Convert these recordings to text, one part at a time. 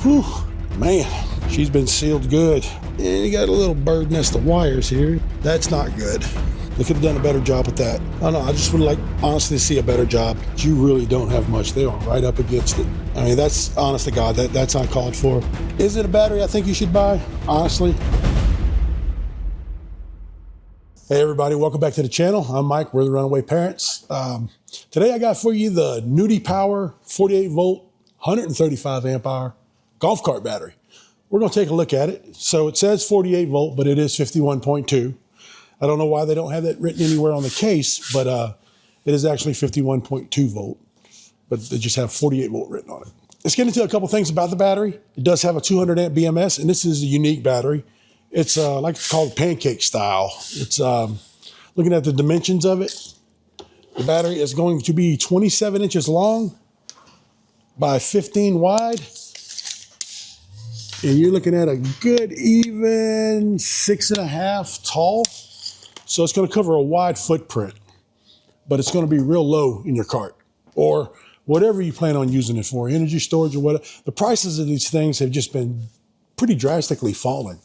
Whew, man, she's been sealed good. And you got a little bird nest of wires here. That's not good. They could have done a better job with that. I don't know, I just would like, honestly, to see a better job. You really don't have much. They are right up against it. I mean, that's, honest to God, that's uncalled for. Is it a battery I think you should buy? Honestly. Hey everybody, welcome back to the channel. I'm Mike, we're the Runaway Parents. Today I got for you the NewtiPower 48 volt, 135 amp hour golf cart battery. We're gonna take a look at it. So it says 48 volt, but it is 51.2. I don't know why they don't have that written anywhere on the case, but it is actually 51.2 volt, but they just have 48 volt written on it. Let's get into a couple things about the battery. It does have a 200 amp BMS, and this is a unique battery. It's like called pancake style. It's looking at the dimensions of it. The battery is going to be 27 inches long by 15 wide. And you're looking at a good even 6.5 tall. So it's going to cover a wide footprint, but it's going to be real low in your cart or whatever you plan on using it for, energy storage or whatever. The prices of these things have just been pretty drastically falling.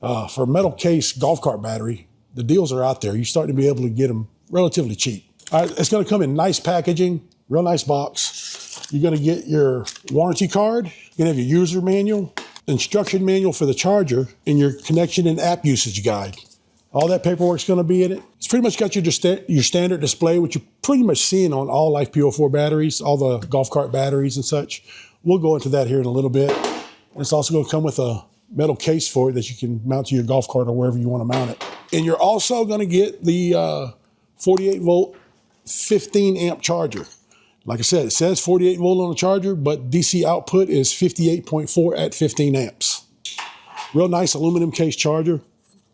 For a metal case golf cart battery, the deals are out there. You're starting to be able to get them relatively cheap. All right, it's going to come in nice packaging, real nice box. You're going to get your warranty card. You're going to have your user manual, instruction manual for the charger, and your connection and app usage guide. All that paperwork's going to be in it. It's pretty much got your standard display, which you're pretty much seeing on all LiFePO4 batteries, all the golf cart batteries and such. We'll go into that here in a little bit. It's also going to come with a metal case for it that you can mount to your golf cart or wherever you want to mount it. And you're also going to get the 48 volt, 15 amp charger. Like I said, it says 48 volt on the charger, but DC output is 58.4 at 15 amps. Real nice aluminum case charger.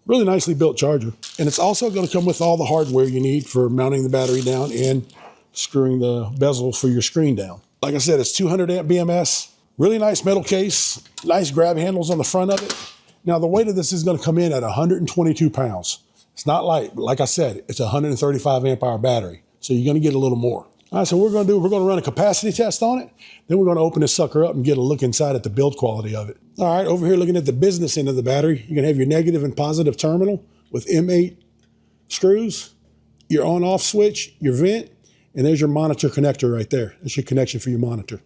Really nicely built charger. And it's also going to come with all the hardware you need for mounting the battery down and screwing the bezel for your screen down. Like I said, it's 200 amp BMS. Really nice metal case. Nice grab handles on the front of it. Now the weight of this is going to come in at 122 pounds. It's not light, but like I said, it's a 135 amp hour battery. So you're going to get a little more. All right, so what we're going to run a capacity test on it. Then we're going to open this sucker up and get a look inside at the build quality of it. All right, over here looking at the business end of the battery, you're going to have your negative and positive terminal with M8 screws, your on-off switch, your vent, and there's your monitor connector right there. That's your connection for your monitor.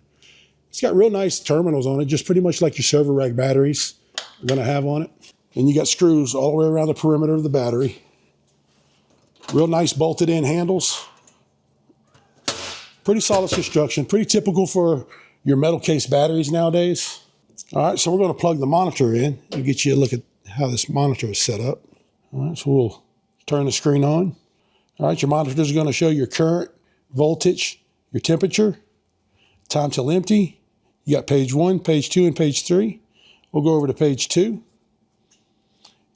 It's got real nice terminals on it, just pretty much like your server rack batteries are going to have on it. And you got screws all the way around the perimeter of the battery. Real nice bolted in handles. Pretty solid construction, pretty typical for your metal case batteries nowadays. All right, so we're going to plug the monitor in and get you a look at how this monitor is set up. All right, so we'll turn the screen on. All right, your monitor is going to show your current, voltage, your temperature, time till empty. You got page 1, page 2, and page 3. We'll go over to page 2.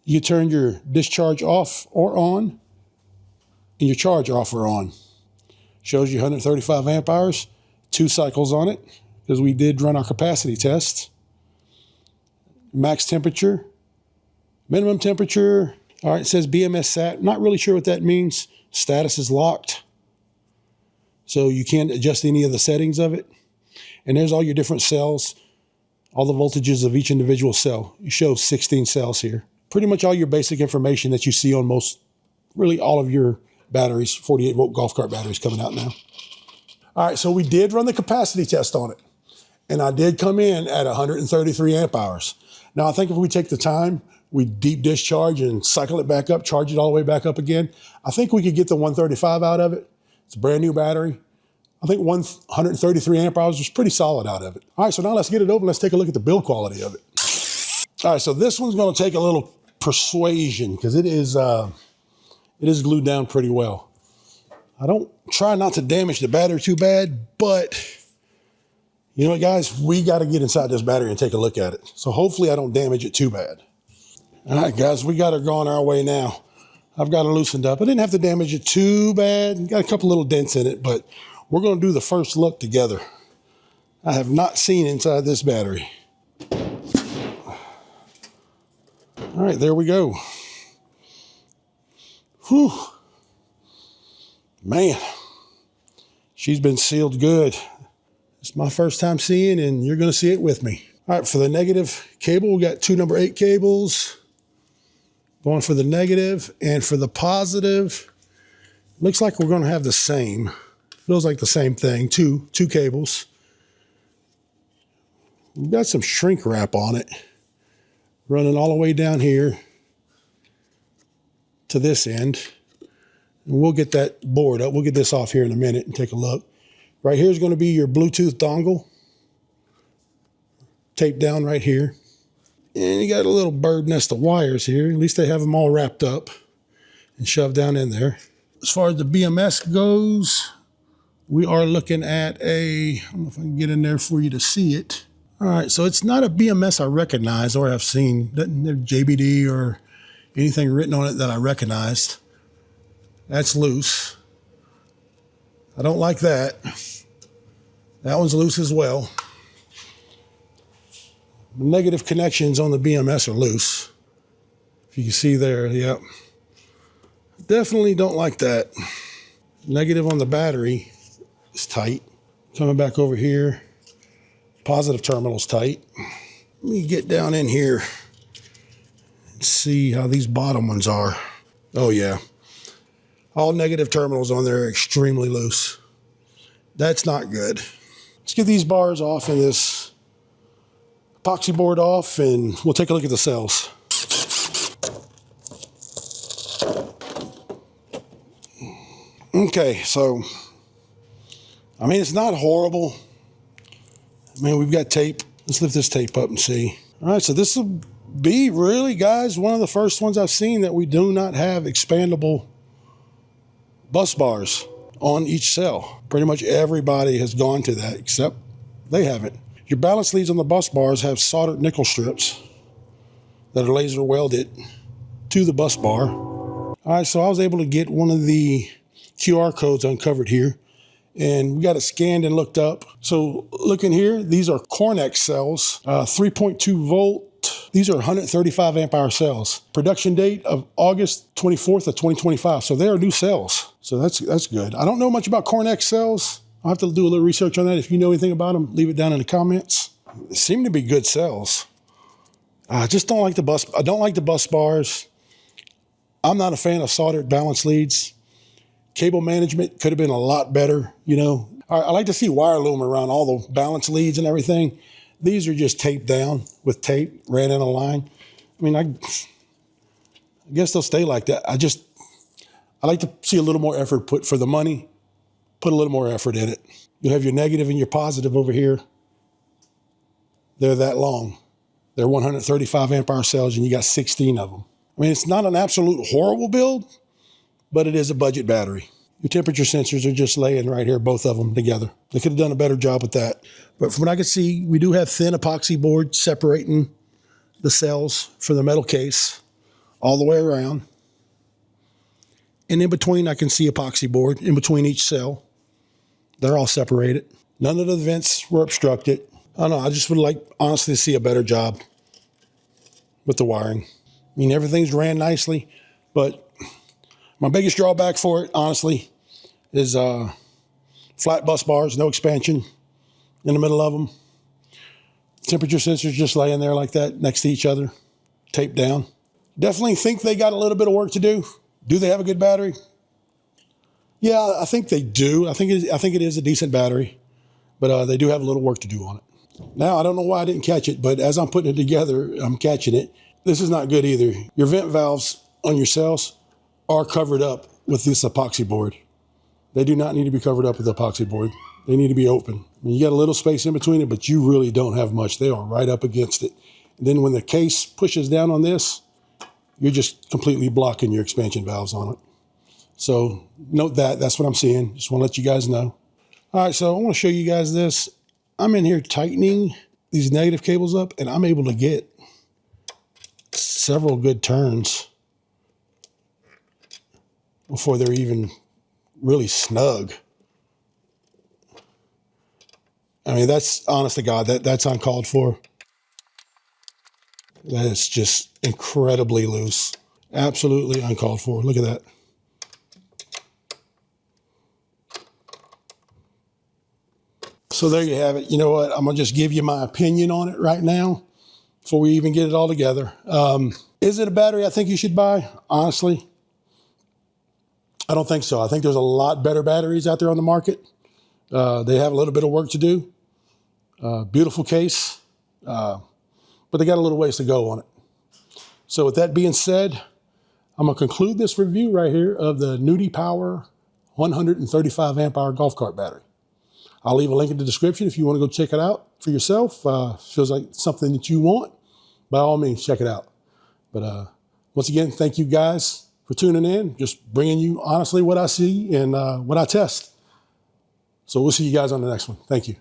You turn your discharge off or on, and your charge off or on. Shows you 135 amp hours, 2 cycles on it, because we did run our capacity test. Max temperature, minimum temperature. All right, it says BMS sat. Not really sure what that means. Status is locked. So you can't adjust any of the settings of it. And there's all your different cells, all the voltages of each individual cell. You show 16 cells here. Pretty much all your basic information that you see on most, really all of your batteries, 48 volt golf cart batteries coming out now. All right, so we did run the capacity test on it. And I did come in at 133 amp hours. Now I think if we take the time, we deep discharge and cycle it back up, charge it all the way back up again, I think we could get the 135 out of it. It's a brand new battery. I think 133 amp hours was pretty solid out of it. All right, so now let's get it open. Let's take a look at the build quality of it. All right, so this one's gonna take a little persuasion because it is glued down pretty well. I don't try not to damage the battery too bad, but you know what, guys? We got to get inside this battery and take a look at it. So hopefully I don't damage it too bad. All right, guys, we got her going our way now. I've got it loosened up. I didn't have to damage it too bad. Got a couple little dents in it, but we're going to do the first look together. I have not seen inside this battery. All right, there we go. Whew. Man, she's been sealed good. It's my first time seeing, and you're going to see it with me. All right, for the negative cable, we got two number 8 cables going for the negative, and for the positive, looks like we're going to have the same. Feels like the same thing, two cables. We've got some shrink wrap on it, running all the way down here to this end. And we'll get that board up. We'll get this off here in a minute and take a look. Right here is going to be your Bluetooth dongle, taped down right here. And you got a little bird nest of wires here. At least they have them all wrapped up and shoved down in there. As far as the BMS goes, we are looking at a, I don't know if I can get in there for you to see it. All right, so it's not a BMS I recognize or have seen. Doesn't have JBD or anything written on it that I recognized. That's loose. I don't like that. That one's loose as well. The negative connections on the BMS are loose. If you can see there, yep. Definitely don't like that. Negative on the battery is tight. Coming back over here, positive terminal's tight. Let me get down in here and see how these bottom ones are. Oh yeah. All negative terminals on there are extremely loose. That's not good. Let's get these bars off and this epoxy board off, and we'll take a look at the cells. Okay, so, I mean, it's not horrible. I mean, we've got tape. Let's lift this tape up and see. All right, so this will be really, guys, one of the first ones I've seen that we do not have expandable bus bars on each cell. Pretty much everybody has gone to that, except they haven't. Your balance leads on the bus bars have soldered nickel strips that are laser welded to the bus bar. All right, so I was able to get one of the QR codes uncovered here, and we got it scanned and looked up. So looking here, these are Cornex cells, 3.2 volt. These are 135 amp hour cells. Production date of August 24th of 2025. So they are new cells. So that's good. I don't know much about Cornex cells. I'll have to do a little research on that. If you know anything about them, leave it down in the comments. They seem to be good cells. I just don't like the bus. I don't like the bus bars. I'm not a fan of soldered balance leads. Cable management could have been a lot better, you know. I like to see wire loom around all the balance leads and everything. These are just taped down with tape, ran in a line. I mean, I guess they'll stay like that. I like to see a little more effort put for the money. Put a little more effort in it. You have your negative and your positive over here. They're that long. They're 135 amp hour cells, and you got 16 of them. I mean, it's not an absolute horrible build, but it is a budget battery. Your temperature sensors are just laying right here, both of them together. They could have done a better job with that. But from what I can see, we do have thin epoxy board separating the cells from the metal case all the way around. And in between, I can see epoxy board in between each cell. They're all separated. None of the vents were obstructed. I don't know, I just would like, honestly, to see a better job with the wiring. I mean, everything's ran nicely, but my biggest drawback for it, honestly, is flat bus bars, no expansion in the middle of them. Temperature sensors just laying there like that next to each other, taped down. Definitely think they got a little bit of work to do. Do they have a good battery? Yeah, I think they do. I think it is a decent battery, but they do have a little work to do on it. Now, I don't know why I didn't catch it, but as I'm putting it together, I'm catching it. This is not good either. Your vent valves on your cells are covered up with this epoxy board. They do not need to be covered up with the epoxy board. They need to be open. I mean, you got a little space in between it, but you really don't have much. They are right up against it. And then when the case pushes down on this, you're just completely blocking your expansion valves on it. So note that. That's what I'm seeing. Just want to let you guys know. All right, so I want to show you guys this. I'm in here tightening these negative cables up, and I'm able to get several good turns before they're even really snug. I mean, that's, honest to God, that's uncalled for. That is just incredibly loose. Absolutely uncalled for. Look at that. So there you have it. You know what? I'm going to just give you my opinion on it right now before we even get it all together. Is it a battery I think you should buy? Honestly, I don't think so. I think there's a lot better batteries out there on the market. They have a little bit of work to do. Beautiful case, but they got a little ways to go on it. So with that being said, I'm going to conclude this review right here of the NewtiPower 135 amp hour golf cart battery. I'll leave a link in the description if you want to go check it out for yourself. Feels like something that you want, by all means, check it out. But once again, thank you guys for tuning in, just bringing you honestly what I see and what I test. So we'll see you guys on the next one. Thank you.